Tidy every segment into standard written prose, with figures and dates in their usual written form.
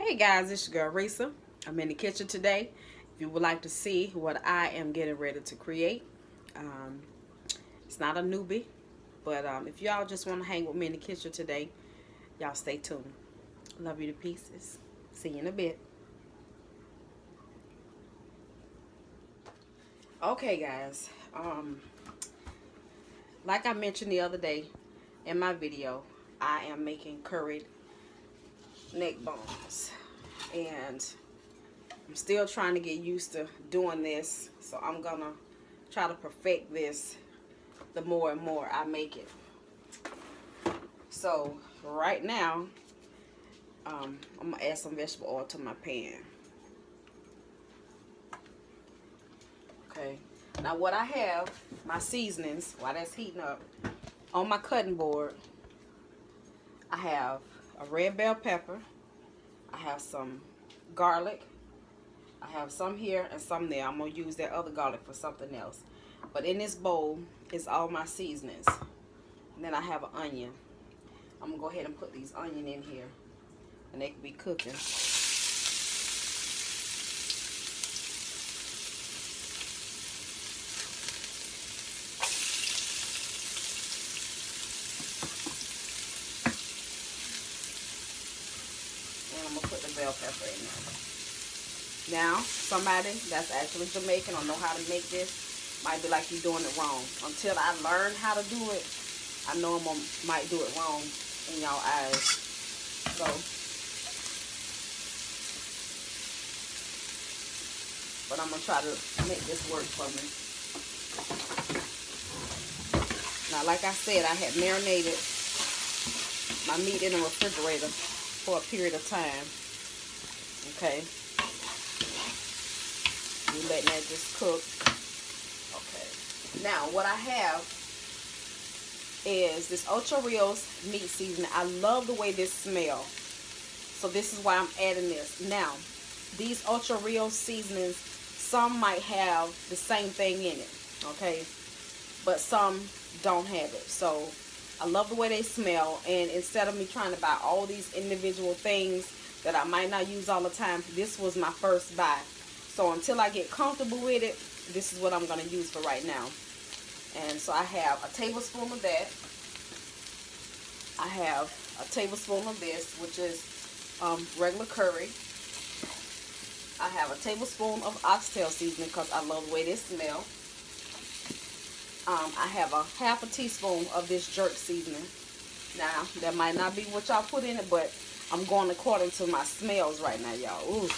Hey guys, it's your girl Risa. I'm in the kitchen today. If you would like to see what I am getting ready to create, um, it's not a newbie, but if y'all just want to hang with me in the kitchen today, y'all stay tuned. Love you to pieces. See you in a bit. Okay guys, like I mentioned the other day in my video, I am making curried neck bones, and I'm still trying to get used to doing this, so I'm gonna try to perfect this the more and more I make it. So right now, I'm gonna add some vegetable oil to my pan. Okay. Now what I have, my seasonings, while that's heating up, on my cutting board, I have a red bell pepper, I have some garlic, I have some here and some there. I'm gonna use that other garlic for something else. But in this bowl is all my seasonings. And then I have an onion. I'm gonna go ahead and put these onion in here, and they can be cooking. And I'm gonna put the bell pepper in there. Now, somebody that's actually Jamaican or know how to make this might be like, you're doing it wrong. Until I learn how to do it, I know I might do it wrong in y'all eyes. So, but I'm gonna try to make this work for me. Now, like I said, I had marinated my meat in the refrigerator for a period of time. Okay. You letting that just cook. Okay. Now, what I have is this Ocho Rios meat seasoning. I love the way this smells. So this is why I'm adding this. Now, these Ocho Rios seasonings, some might have the same thing in it. Okay. But some don't have it. So I love the way they smell, and instead of me trying to buy all these individual things that I might not use all the time, this was my first buy. So until I get comfortable with it, this is what I'm going to use for right now. And so I have a tablespoon of that. I have a tablespoon of this, which is regular curry. I have a tablespoon of oxtail seasoning because I love the way this smells. I have a half a teaspoon of this jerk seasoning. Now, that might not be what y'all put in it, but I'm going according to my smells right now, y'all. Ooh.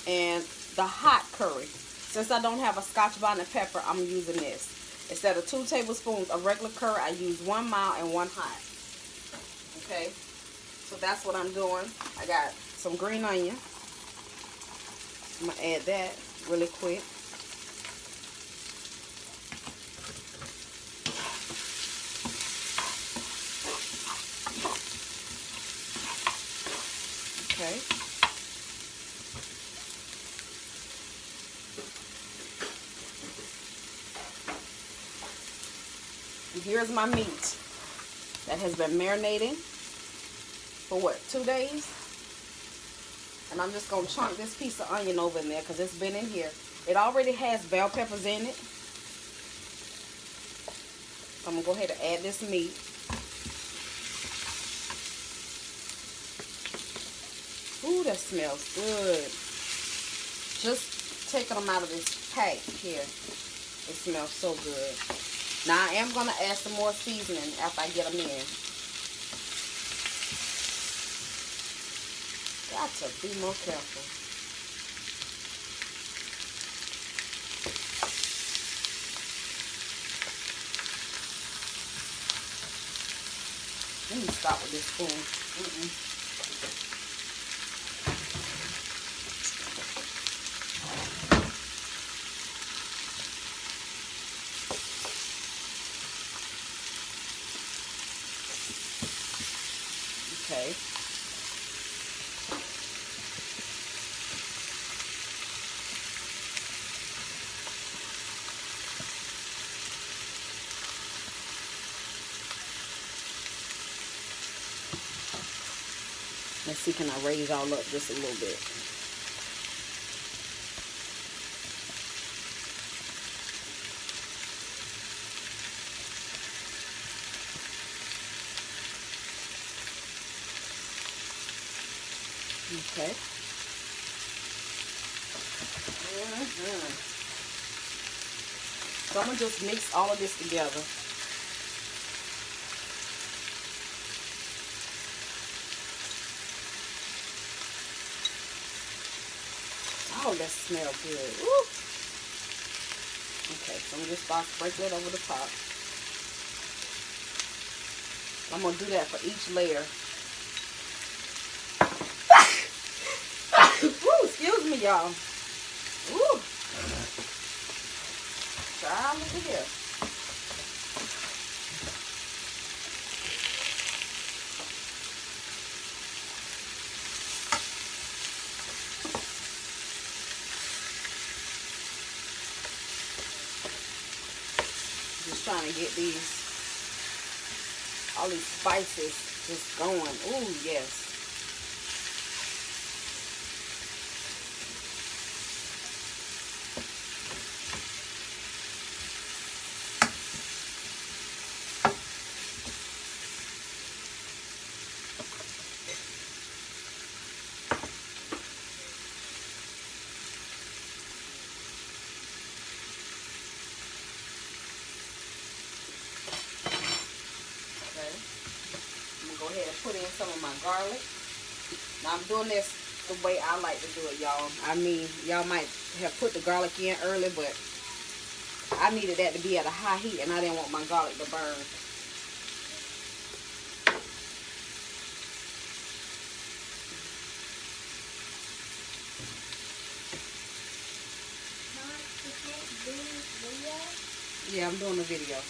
And the hot curry. Since I don't have a Scotch bonnet pepper, I'm using this. Instead of 2 tablespoons of regular curry, I use 1 mild and 1 hot. Okay? So that's what I'm doing. I got some green onion. I'm going to add that really quick. Okay. And here's my meat that has been marinating for what, 2 days? And I'm just going to chunk this piece of onion over in there because it's been in here. It already has bell peppers in it. So I'm going to go ahead and add this meat. Ooh, that smells good. Just taking them out of this pack here. It smells so good. Now I am going to add some more seasoning after I get them in. Got to be more careful. Let me start with this spoon. Okay. Let's see, can I raise y'all up just a little bit? Okay. So I'm going to just mix all of this together. Oh, that smells good. Woo. Okay, so I'm just about to sprinkle it over the top. I'm going to do that for each layer. Woo, excuse me, y'all. Woo. Child, look at here. Just trying to get all these spices just going. Ooh, yes. Go ahead and put in some of my garlic. Now I'm doing this the way I like to do it, y'all. I mean, y'all might have put the garlic in early, but I needed that to be at a high heat and I didn't want my garlic to burn. Yeah, I'm doing a video.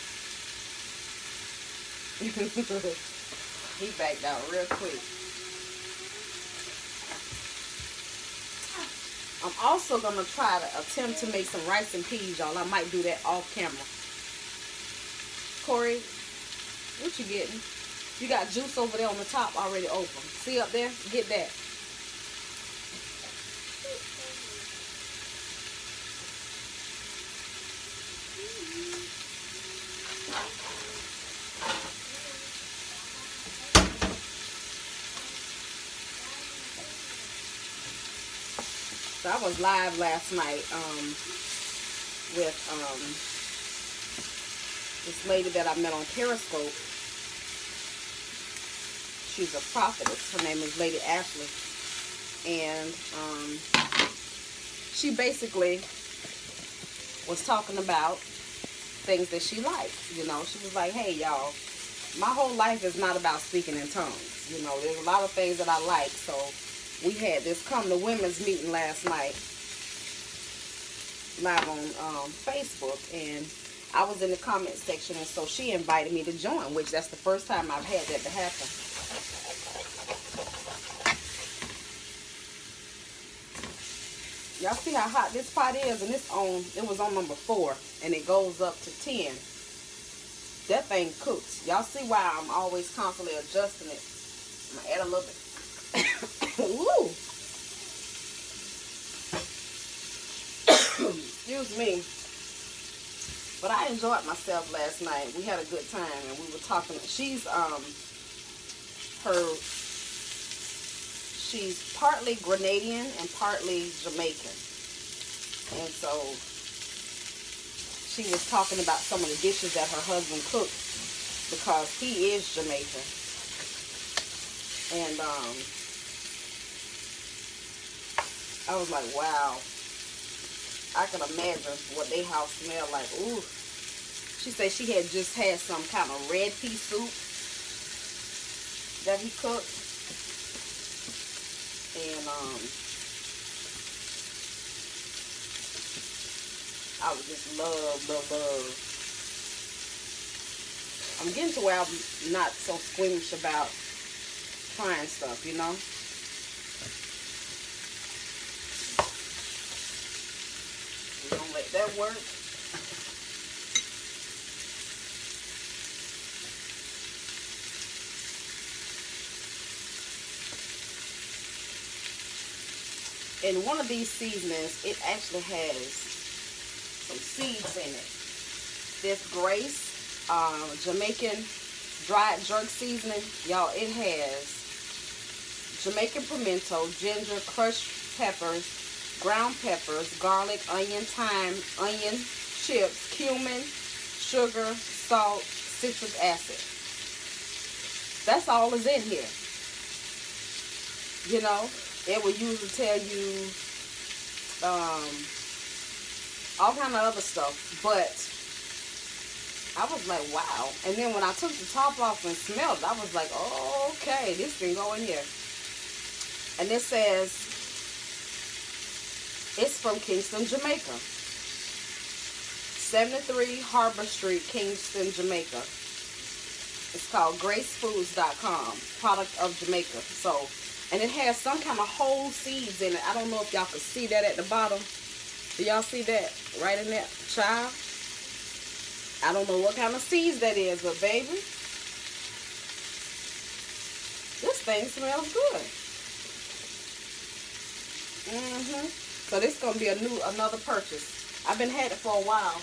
He backed out real quick. I'm also going to try to attempt to make some rice and peas, y'all. I might do that off camera. Corey, what you getting? You got juice over there on the top already open. See up there? Get that. So I was live last night with this lady that I met on Periscope. She's a prophetess. Her name is Lady Ashley. And she basically was talking about things that she liked. You know, she was like, hey, y'all, my whole life is not about speaking in tongues. You know, there's a lot of things that I like. So we had this come to women's meeting last night live on Facebook, and I was in the comment section, and so she invited me to join, which that's the first time I've had that to happen. Y'all see how hot this pot is? And it was on number 4, and it goes up to 10. That thing cooks. Y'all see why I'm always constantly adjusting it. I'm gonna add a little bit. Woo! Excuse me. But I enjoyed myself last night. We had a good time, and we were talking. She's partly Grenadian and partly Jamaican, and so she was talking about some of the dishes that her husband cooked because he is Jamaican, and I was like, wow. I can imagine what their house smelled like. Ooh. She said she had just had some kind of red pea soup that he cooked. And I would just love. I'm getting to where I'm not so squeamish about trying stuff, you know. We're gonna let that work. in one of these seasonings, it actually has some seeds in it. This Grace Jamaican dried jerk seasoning, y'all, it has Jamaican pimento, ginger, crushed peppers, ground peppers, garlic, onion, thyme, onion chips, cumin, sugar, salt, citric acid. That's all is in here. You know, it will usually tell you all kind of other stuff, but I was like, wow. And then when I took the top off and smelled it, I was like, oh, okay, this can go in here. And it says it's from Kingston, Jamaica. 73 Harbor Street, Kingston, Jamaica. It's called gracefoods.com, product of Jamaica. So, and it has some kind of whole seeds in it. I don't know if y'all can see that at the bottom. Do y'all see that right in that, child? I don't know what kind of seeds that is, but baby, this thing smells good. So this is gonna be another purchase. I've been had it for a while.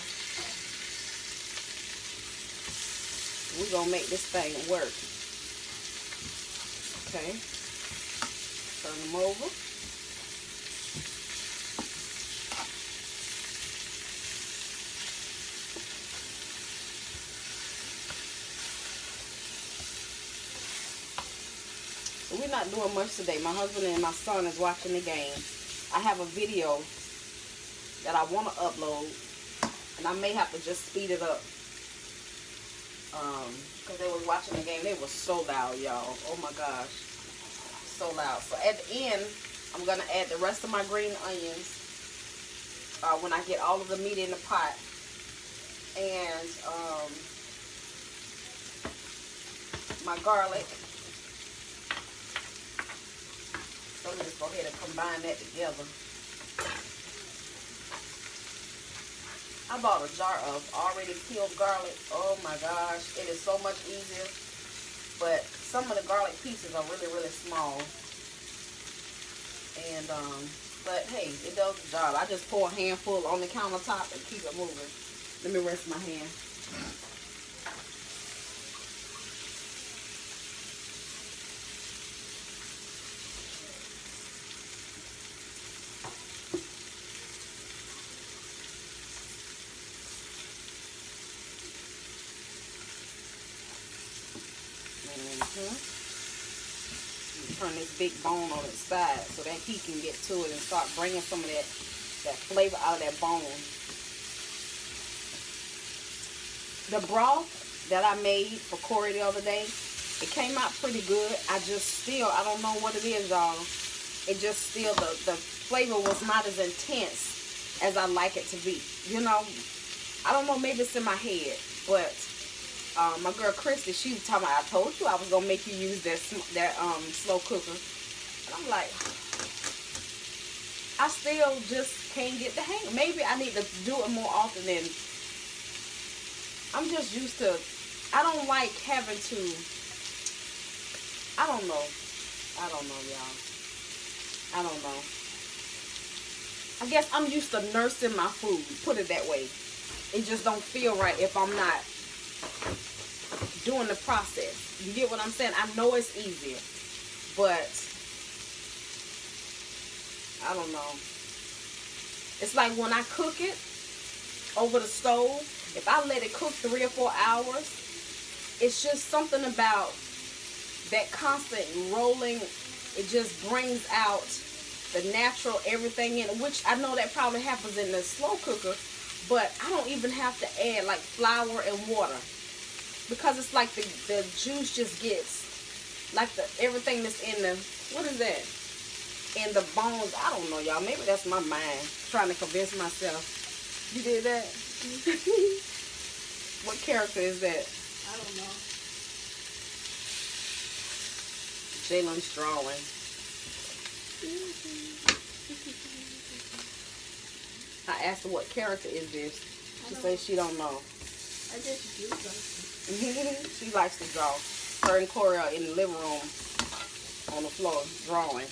We're gonna make this thing work. Okay. Turn them over. We're not doing much today. My husband and my son is watching the game. I have a video that I want to upload, and I may have to just speed it up. Because they was watching the game. They was so loud, y'all. Oh my gosh. So loud. So at the end, I'm going to add the rest of my green onions when I get all of the meat in the pot. And my garlic. So let me just go ahead and combine that together. I bought a jar of already peeled garlic. Oh my gosh, it is so much easier. But some of the garlic pieces are really, really small. And, but hey, it does the job. I just pour a handful on the countertop and keep it moving. Let me rest my hand. Turn this big bone on its side so that he can get to it and start bringing some of that flavor out of that bone. The broth that I made for Corey the other day, it came out pretty good. I don't know what it is, y'all. It just still, the flavor was not as intense as I like it to be. You know, I don't know, maybe it's in my head, but my girl Christy, she was talking about, I told you I was going to make you use that slow cooker. And I'm like, I still just can't get the hang. Maybe I need to do it more often than, I'm just used to, I don't like having to, I don't know, y'all. I don't know. I guess I'm used to nursing my food, put it that way. It just don't feel right if I'm not doing the process. You get what I'm saying? I know it's easier, but I don't know. It's like when I cook it over the stove, if I let it cook 3 or 4 hours, it's just something about that constant rolling. It just brings out the natural everything in it, which I know that probably happens in the slow cooker, but I don't even have to add like flour and water. Because it's like the juice just gets, like everything that's in the, what is that? In the bones. I don't know, y'all. Maybe that's my mind trying to convince myself. You did that? What character is that? I don't know. Jalen's drawing. I asked her what character is this. She says she don't know. I just do something. She likes to draw. Her and Corey are in the living room on the floor drawing.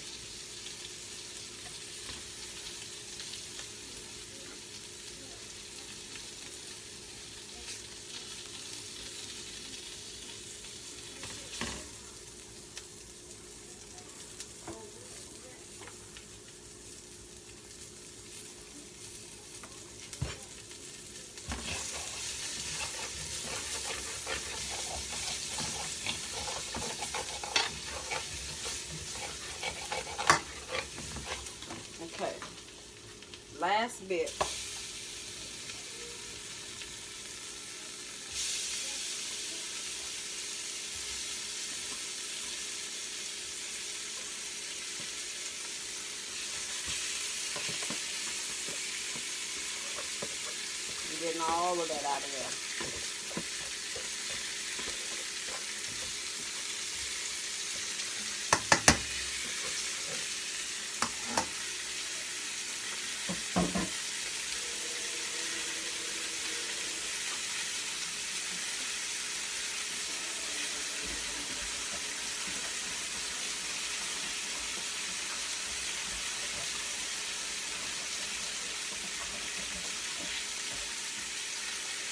last bit. I'm getting all of that out of there.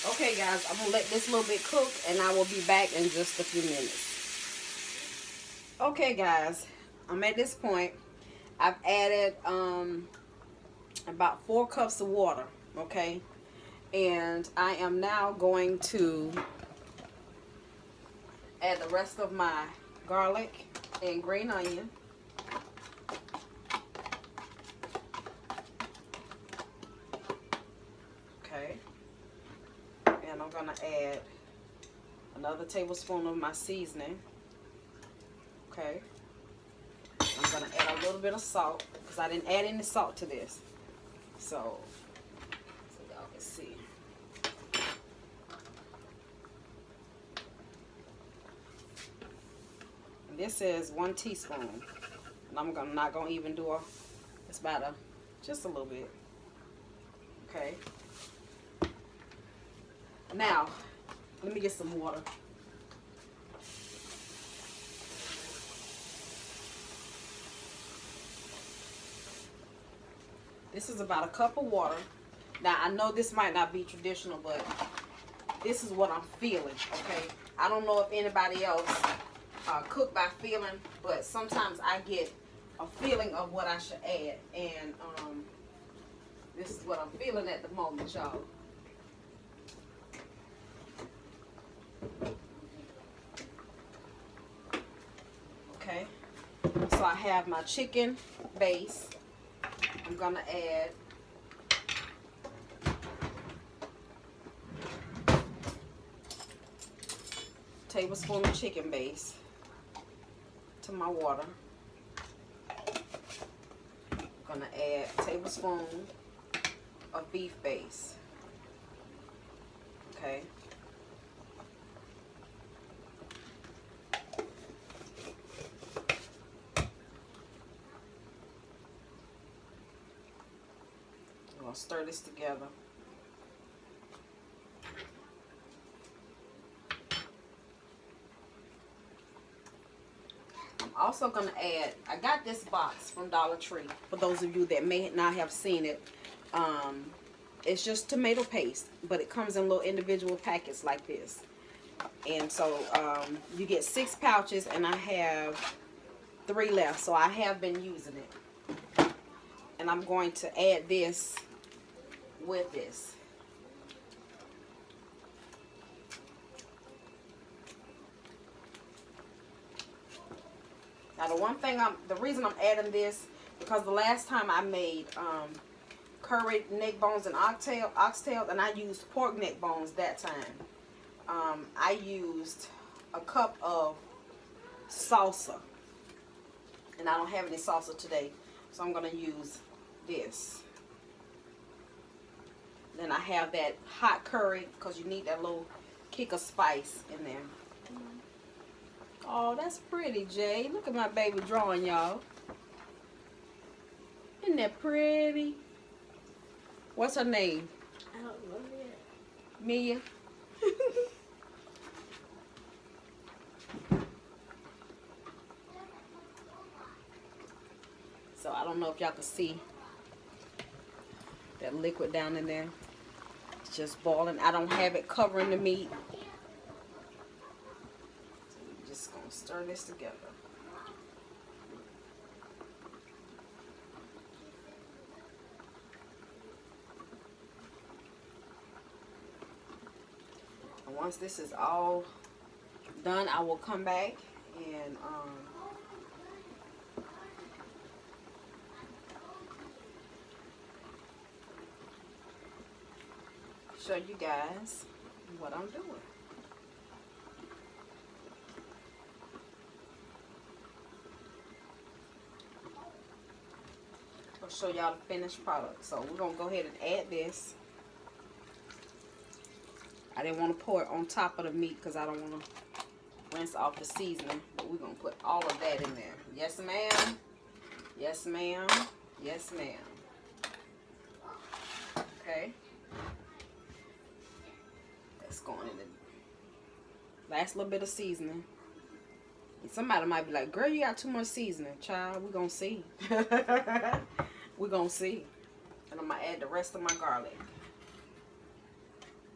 Okay guys, I'm gonna let this little bit cook and I will be back in just a few minutes. Okay guys, I'm at this point. I've added about 4 cups of water, okay? And I am now going to add the rest of my garlic and green onion. Okay. And I'm going to add another tablespoon of my seasoning. Okay. I'm going to add a little bit of salt because I didn't add any salt to this. So y'all can see. And this is 1 teaspoon. And I'm not going to even do it's about just a little bit. Okay. Now, let me get some water. This is about a cup of water. Now, I know this might not be traditional, but this is what I'm feeling, okay? I don't know if anybody else cook by feeling, but sometimes I get a feeling of what I should add. And this is what I'm feeling at the moment, y'all. Okay, so I have my chicken base. I'm gonna add a tablespoon of chicken base to my water. I'm gonna add a tablespoon of beef base. Okay. I'm gonna stir this together. I'm also gonna add, I got this box from Dollar Tree, for those of you that may not have seen it. It's just tomato paste, but it comes in little individual packets like this. And so you get 6 pouches, and I have 3 left, so I have been using it. And I'm going to add this with this. Now the reason I'm adding this, because the last time I made curried neck bones and oxtail, and I used pork neck bones that time. I used a cup of salsa, and I don't have any salsa today, so I'm going to use this. Then I have that hot curry, because you need that little kick of spice in there. Oh, that's pretty, Jay. Look at my baby drawing, y'all. Isn't that pretty? What's her name? I don't know yet. Mia. So I don't know if y'all can see that liquid down in there. It's just boiling. I don't have it covering the meat. So we're just gonna stir this together. And once this is all done, I will come back and show you guys what I'm doing. I'll show y'all the finished product. So we're gonna go ahead and add this. I didn't want to pour it on top of the meat because I don't want to rinse off the seasoning, but we're gonna put all of that in there. Yes, ma'am. Yes, ma'am. Yes, ma'am. Okay. That's going in the last little bit of seasoning. And somebody might be like, girl, you got too much seasoning. Child, we're going to see. We're going to see. And I'm going to add the rest of my garlic.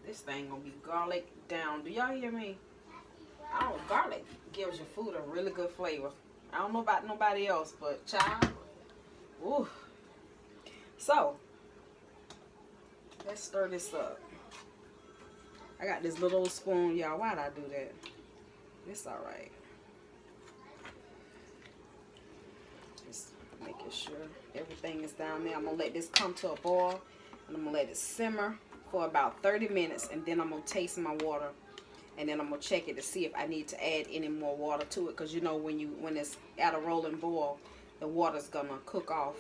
This thing going to be garlic down. Do y'all hear me? Garlic gives your food a really good flavor. I don't know about nobody else, but child, ooh. So, let's stir this up. I got this little spoon, y'all. Why'd I do that? It's alright. Just making sure everything is down there. I'm going to let this come to a boil. And I'm going to let it simmer for about 30 minutes. And then I'm going to taste my water. And then I'm going to check it to see if I need to add any more water to it. Because you know when it's at a rolling boil, the water's going to cook off.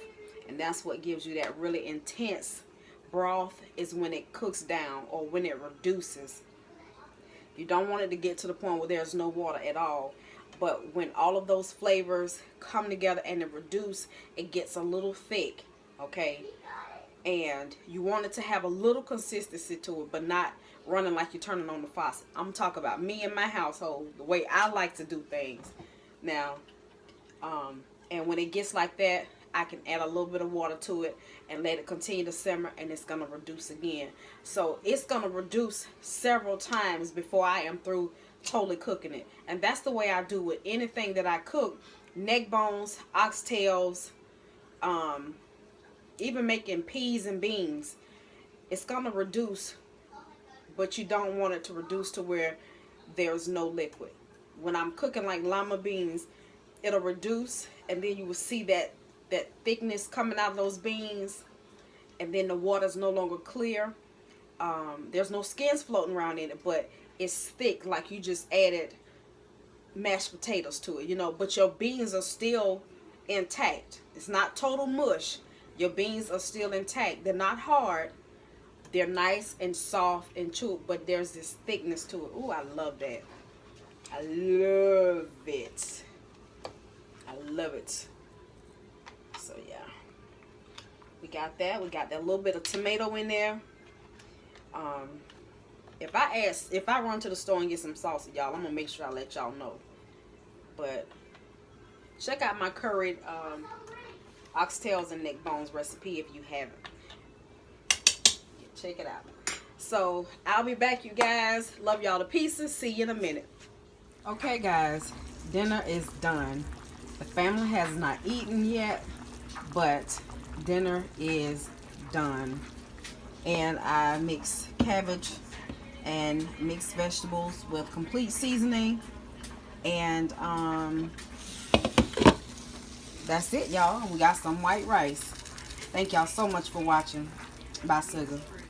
And that's what gives you that really intense broth, is when it cooks down or when it reduces. You don't want it to get to the point where there's no water at all. But when all of those flavors come together and it reduce, it gets a little thick, okay? And you want it to have a little consistency to it, but not running like you're turning on the faucet. I'm talking about me and my household, the way I like to do things. Now, and when it gets like that, I can add a little bit of water to it and let it continue to simmer, and it's going to reduce again. So it's going to reduce several times before I am through totally cooking it. And that's the way I do with anything that I cook. Neck bones, oxtails, even making peas and beans. It's going to reduce, but you don't want it to reduce to where there's no liquid. When I'm cooking like lima beans, it'll reduce, and then you will see that thickness coming out of those beans, and then the water's no longer clear. There's no skins floating around in it, but it's thick like you just added mashed potatoes to it, you know, but your beans are still intact. It's not total mush. Your beans are still intact. They're not hard. They're nice and soft and chewed, but there's this thickness to it. Ooh, I love that. I love it. I love it. So yeah, we got that. We got that little bit of tomato in there. If I run to the store and get some salsa, y'all, I'm gonna make sure I let y'all know. But check out my curried oxtails and neck bones recipe if you haven't. Yeah, check it out. So I'll be back, you guys. Love y'all to pieces. See you in a minute. Okay, guys, dinner is done. The family has not eaten yet, but dinner is done. And I mix cabbage and mixed vegetables with complete seasoning. And that's it, y'all. We got some white rice. Thank y'all so much for watching. Bye, sugar.